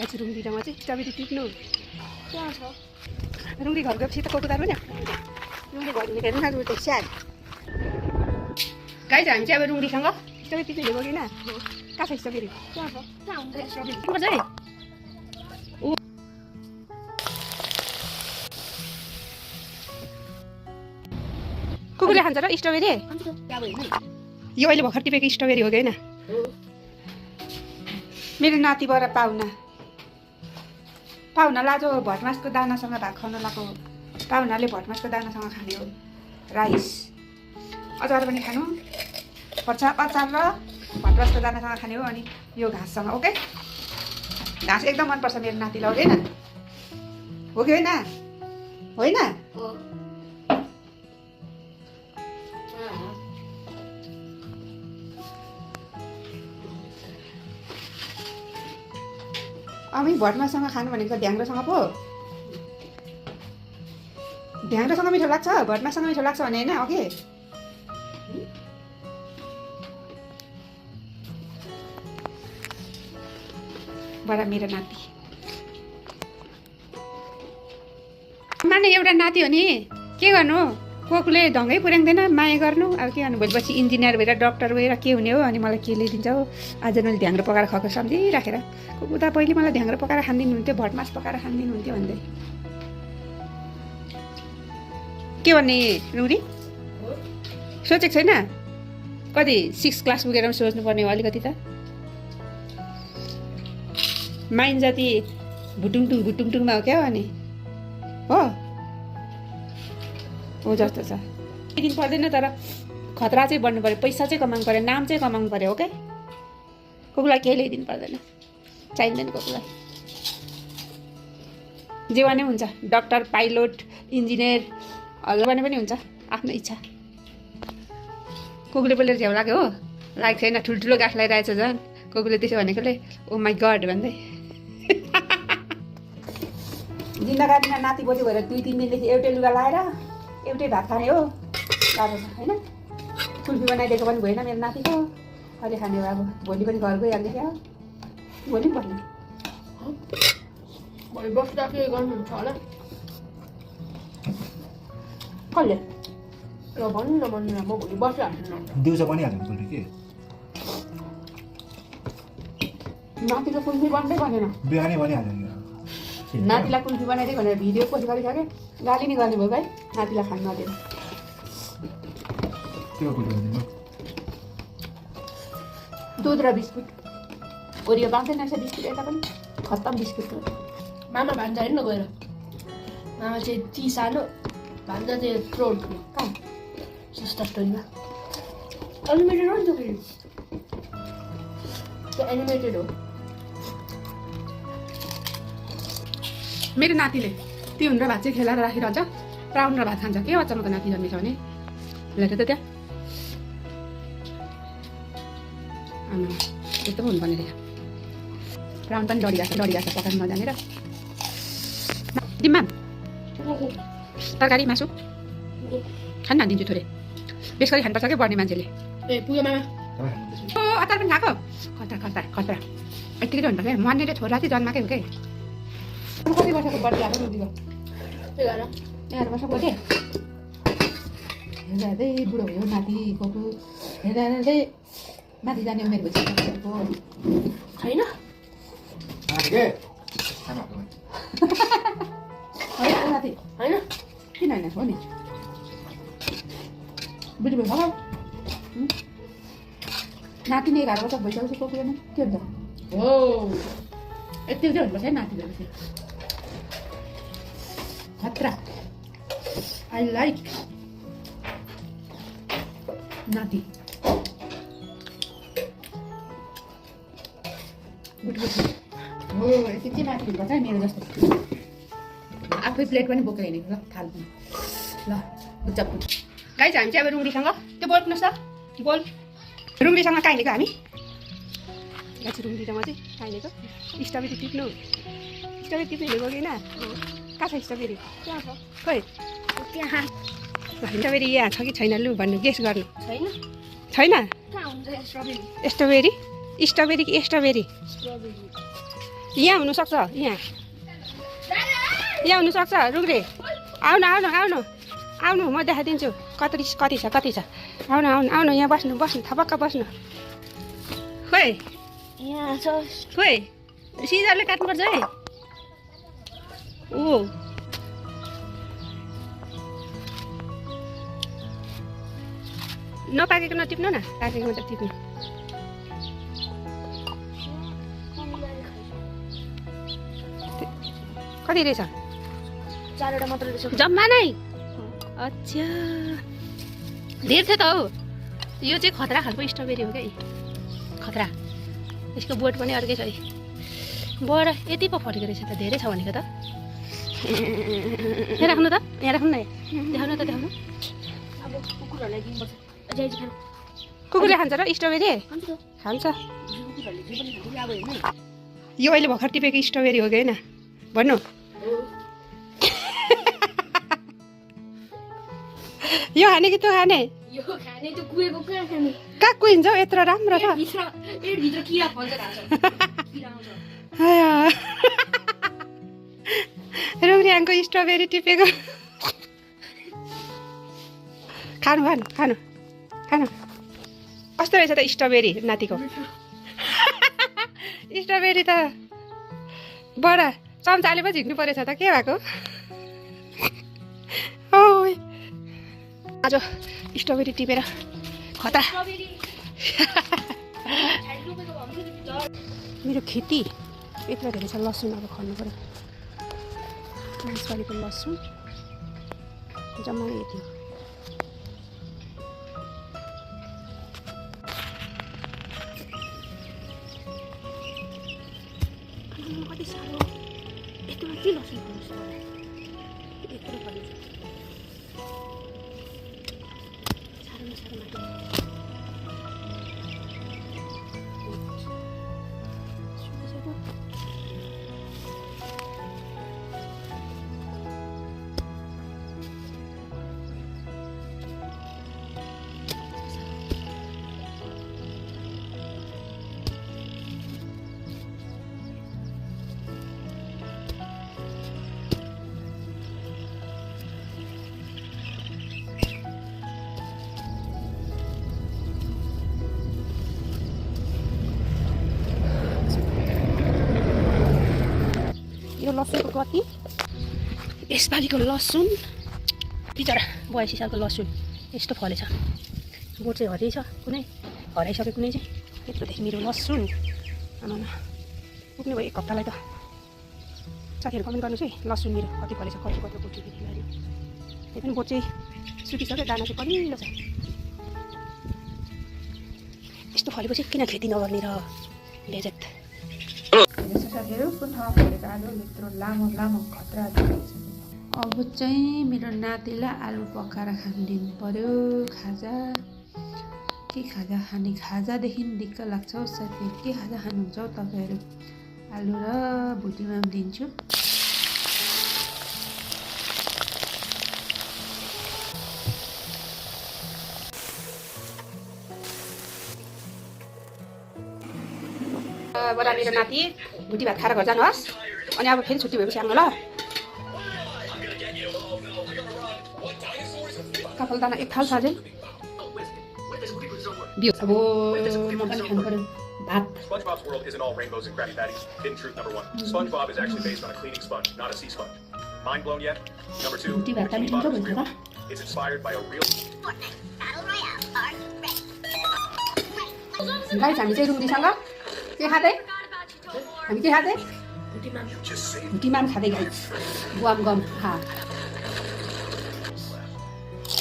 यहाँ चाहिँ रुङ्गीमा चाहिँ स्ट्रबेरी टिप्नु कहाँ छ रुङ्गी घर गएपछि त कोको तार्नु नि रुङ्गी घर लिएर रुङ्गी त स्याहार गाई चाहिँ हामी चाहिँ अब रुङ्गीसँग स्ट्रबेरी टिप्नु गयो किन कहाँ छ स्ट्रबेरी कहाँ छ कहाँ हुन्छ स्ट्रबेरी कुकुरले खान्छ र स्ट्रबेरी यो अहिले भर्खर टिपेको स्ट्रबेरी हो कि होइन मेरो नातिबाट पाहुना लाजो भटमासको दानासँग भात खुवाउन लगाएको पाहुनाले भटमासको दानासँग खाने हो राइस अचार पनि खानु पर्छ अचार र भटमासको दानासँग खाने हो अनि यो घाँससँग ओके घाँस एकदम मनपर्छ मेरो नातिलाई होइन हो कि होइन अमी भटमाससँग खानु भनेको ढ्याङ्ग्रोसँग पो ढ्याङ्ग्रोसँग मिठो लाग्छ भटमाससँग मिठो लाग्छ भने होइन अघि बडा मेरो नाति माने एउटा नाति हो नि के गर्नु कोकले ढङ्गै पुर्याउँदैन माया गर्नु अब के गर्नु भोलिपछि इन्जिनियर भएर डक्टर भएर के हुने हो अनि मलाई के ल्याइदिन्छ हो आज मैले ढ्याङ्ग्रो पकाएर खुवाएको सम्झिराखेर उता पहिले मलाई ढ्याङ्ग्रो पकाएर खानिदिनुहुन्थ्यो भटमास पकाएर खानिदिनुहुन्थ्यो भन्दै के भन्ने रुरी सोचेको छैन कति 6 क्लास पुगेर पनि सोच्नुपर्ने हो अलिकति त माइन जाति भुटुङटुङमा हो क्या अनि हो जस्तो छ दिन पर्दैन तर खतरा चाहिँ बढ्नु पर्यो पैसा चाहिँ कमाउनु पर्यो नाम चाहिँ कमाउनु पर्यो हो क्या कोकुलाई केही ल्याइदिनु पर्दैन चाहिँदैन कोकुलाई जे भने हुन्छ डक्टर पाइलट इन्जिनियर भने पनि हुन्छ आफ्नो इच्छा कोकुले बोलेर झ्याउ लाग्यो हो लागेको छैन ठुल्ठुलो गाठ लगाइरहेछ झन् कोकुले त्यसो भनेकोले ओ माई गड भन्दै जिन्दगानीमा नाति बोजू भएर 2-3 दिनदेखि एउटै लुगा लाएर एउटै भात खाने हो गाह्रो छ होइन कुल्फी बनाइदिएको पनि भएन मेरो नातिको अहिले खाने हो अब भोलि पनि घर गइहाल्ने क्या भोलि पनि पर्ने भोलि बस्दा के गर्नुहुन्छ होला कसले ल भन्नु न म भोलि बसिहाल्छु दिउँसो पनि हाल्नु कुल्फी के नातिको कुल्फी बन्दै बनेन बिहानै पनि हाल्नु नातिलाई कुल्फी बनाइदियो भनेर भिडियो पोस्ट गरिसकेँ गाली नै गर्ने भयो भाइ नातिलाई खानु नदिएर दुध र बिस्कुट ओरियो पाउँदैन रहेछ बिस्कुट यता पनि खत्तम बिस्कुट मामा भान्जा हेर्नु गएर मामा चाहिँ ती सानो भान्जा चाहिँ थ्रोट कहाँ सिस्टर स्टोरीमा एनिमेटेड हो नि त फेरि त्यो एनिमेटेड हो मेरो नातिले तिउन र भात चाहिँ खेलाएर राखिरहन्छ प्राउन र भात खान्छ के बच्चामा त नाति जन्मेछ भने ल्याएर त त्यहाँ यस्तो पो हुनुपर्ने रहेछ प्राउन पनि डढिरहेको छ पकाउनु नजानेर दिम्मा तरकारी मासु खान न दिन्छु थोरै बेस गरी खानुपर्छ क्या बढ्ने मान्छेले ए पुग्यो मामा अचार पनि खाएको खतरा यत्तिकै हुन्छ क्या मन्नेले छोरा चाहिँ जन्माकै हो क्या कति वर्षको बर्थडे आएको रुदीको 11 वर्षको थिएँ हेर्दै बुढो भयो नाति कोकु हेर्दै माथि जाने उमेर भइसकेको छैन नाति होइन किन होइन हो नि बुझ्नुभयो होला नाति नै 11 वर्ष भइसकेपछि कोकुले के हुन्छ हो यति चाहिँ हुनुपर्छ है नाति भएपछि खतरा आई लाइक नाति गुड हो यति चाहिँ नाति हुनुपर्छ है मेरो जस्तो आफै प्लेट पनि बोकेर हिँडेको ल थाल पनि ल गुड जब गाई चाहिँ हामी चाहिँ अब रुङ्गीसँग त्यो बोल्नुहोस् त बोल रुङ्गीसँग कहाँ हिँडेको हामी यहाँ चाहिँ रुङ्गीसँग चाहिँ कहाँ हिँडेको स्ट्रबेरी टिप्नु स्ट्रबेरी टिप्नु हिँडेको कि होइन कहाँ छ स्ट्रबेरी कहाँ छ खै त्यहाँ स्ट्रबेरी यहाँ छ कि छैन लु भन्नु गेस गर्नु छैन छैन कहाँ हुन्छ स्ट्रबेरी स्ट्रबेरी स्ट्रबेरी कि स्ट्रबेरी स्ट्रबेरी यहाँ हुनुसक्छ यहाँ हुनुसक्छ रुग्रे आउनु आउनु आउनु आउनु म देखाइदिन्छु कति छ आउनु आउनु आउनु यहाँ बस्नु थपक्क बस्नु खोइ यहाँ छ खोइ सिजरले काट्नुपर्छ है ओ नपाकेको नटिप्नु न पाकेको मात्रै टिप्नु कति रहेछ 4वटा मात्र रहेछ जम्मा नै अच्छा धेर थियो त हौ यो चाहिँ खतरा खालको स्ट्रबेरी हो क्या खतरा यसको बोट पनि अर्कै छ है बडा यति पो फटेको रहेछ त धेरै छ भनेको त यहाँ राख्नु त यहाँ राख्नु न देखाउनु त देखाउनु अब कुकुरहरूलाई दिनुपर्छ कुकुरले खान्छ र स्ट्रबेरी खान्छ यो अहिले भर्खर टिपेको स्ट्रबेरी हो कि होइन भन्नु यो खाने कि त्यो खाने यो खाने त्यो कुएको कहाँ खाने कहाँ कुहिन्छ हौ यत्रो राम्रो छ भित्र किरा फल्छ थाहा छ किरा आउँछ रुग्रियाङको स्ट्रबेरी टिपेको खानु खानु खानु खानु कस्तो रहेछ त स्ट्रबेरी नातिको स्ट्रबेरी त बडा चम्चाले पो झिक्नु परेछ त के भएको ओइ आज स्ट्रबेरी टिपेर खतरा मेरो खेती यत्रो धेरै छ लसुन अब खन्नु पऱ्यो यसपालिको लसुन जम्मा यति कति साह्रो यत्रो के लसुन खानुहोस् यत्रो पर्ने साह्रो यो लसुनको कति यसपालिको लसुन बिचरा 82 सालको लसुन यस्तो फलेछ बोट चाहिँ हरियै छ कुनै हराइसक्यो कुनै चाहिँ यत्रो धेरै मेरो लसुन आमामा पुग्ने भयो 1 हप्तालाई त साथीहरू कमेन्ट गर्नुहोस् है लसुन मेरो कति फलेछ कति बोट चाहिँ त्यही पनि बोट चाहिँ सुकिसक्यो दाना चाहिँ कलिलो छ यस्तो फलेपछि किन खेती नगर्ने र बेजत साथीहरू कुन ठाउँमा फलेको आलु यत्रो लामो लामो खतरा अब चाहिँ मेरो नातिलाई आलु पकाएर खानु दिनु पर्यो खाजा के खाजा खाने खाजादेखि दिक्क लाग्छ हौ साथीहरू के खाजा खानुहुन्छ हौ तपाईँहरू आलु र भुटीमा पनि दिन्छु बडा मेरो नाति भुटी भात खाएर घर जानुहोस् अनि अब फेरि छुट्टी भएपछि आउनु ल कपाल दाना 1 थाल छ अझै बिउ अब म पनि खानु पर्यो भात SpongeBob's world isn't all rainbows and Krabby Patties. Hidden truth number 1. SpongeBob is actually based on a cleaning sponge, not a sea sponge. Mind blown yet? Number 2. भुटी भात पनि Bikini ठुलो Bottom is भन्छ real. त It's inspired by a real... guys हामी चाहिँ रुङ्गीसँग के खाँदै हामी के खाँदै भुटीमा पनि खाँदै गाइस गुवाम गम खा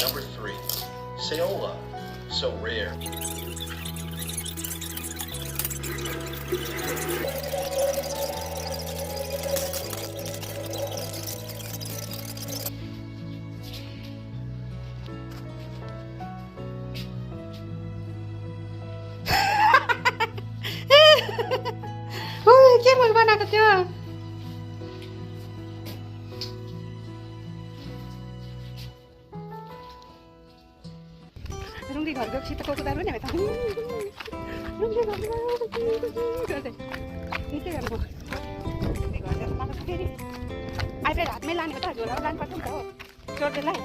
Number 3. Saola. So rare. के मैले बनाएको थियो रुङ्गी घर गएपछि त कोको दाल पनि हामी त रुङ्गी घर गर्दै गर्नु चोर्दै हातमै लाने हो त झोलामा लानुपर्छ नि त हो चोर्दैलाई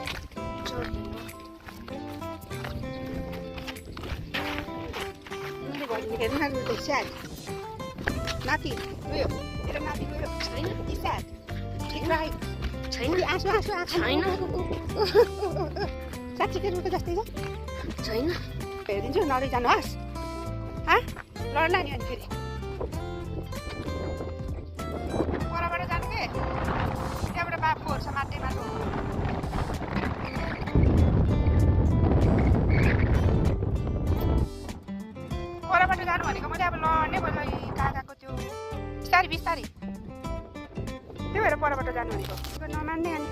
उनले भनिदिएको हेर्नु न रुँदै स्याहार नाति गयो मेरो नाति गयो छैन स्याहार ठिक राई छैन आँसु आँसु आँखा छैन साँच्चीकै रुँको जस्तै छ छैन हेरिदिन्छु नरिजानुहोस् हाँ लड्ला नि अनि फेरि परबाट जानु के त्यहाँबाट बाबुहरू समात्दै मार्नु परबाट जानु भनेको मैले अब लड्ने भयो काकाको त्यो बिस्तारी बिस्तारी त्यही भएर परबाट जानु भनेको नमान्ने अनि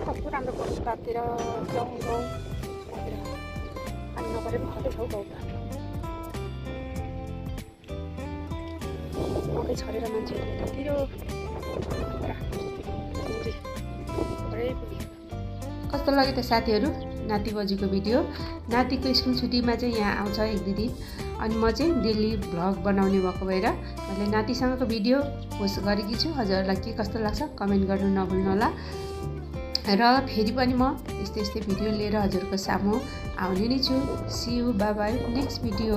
कस्तो राम्रो पर्छ तातिर जाउँ गाउँ पानी नपरेको खतै छ हौ गाउँ मकै छरेर मान्छेहरू यतातिर कस्तो लाग्यो त साथीहरू नाति बजीको भिडियो नातिको स्कुल छुट्टीमा चाहिँ यहाँ आउँछ एक दुई दिन अनि म चाहिँ डेली भ्लग बनाउने भएको भएर मैले नातिसँगको भिडियो पोस्ट गरेकी छु हजुरहरूलाई के कस्तो लाग्छ कमेन्ट गर्नु नभुल्नु होला र फेरि पनि म यस्तै यस्तै भिडियो लिएर हजुरको सामु आउने नै छु see you bye bye next video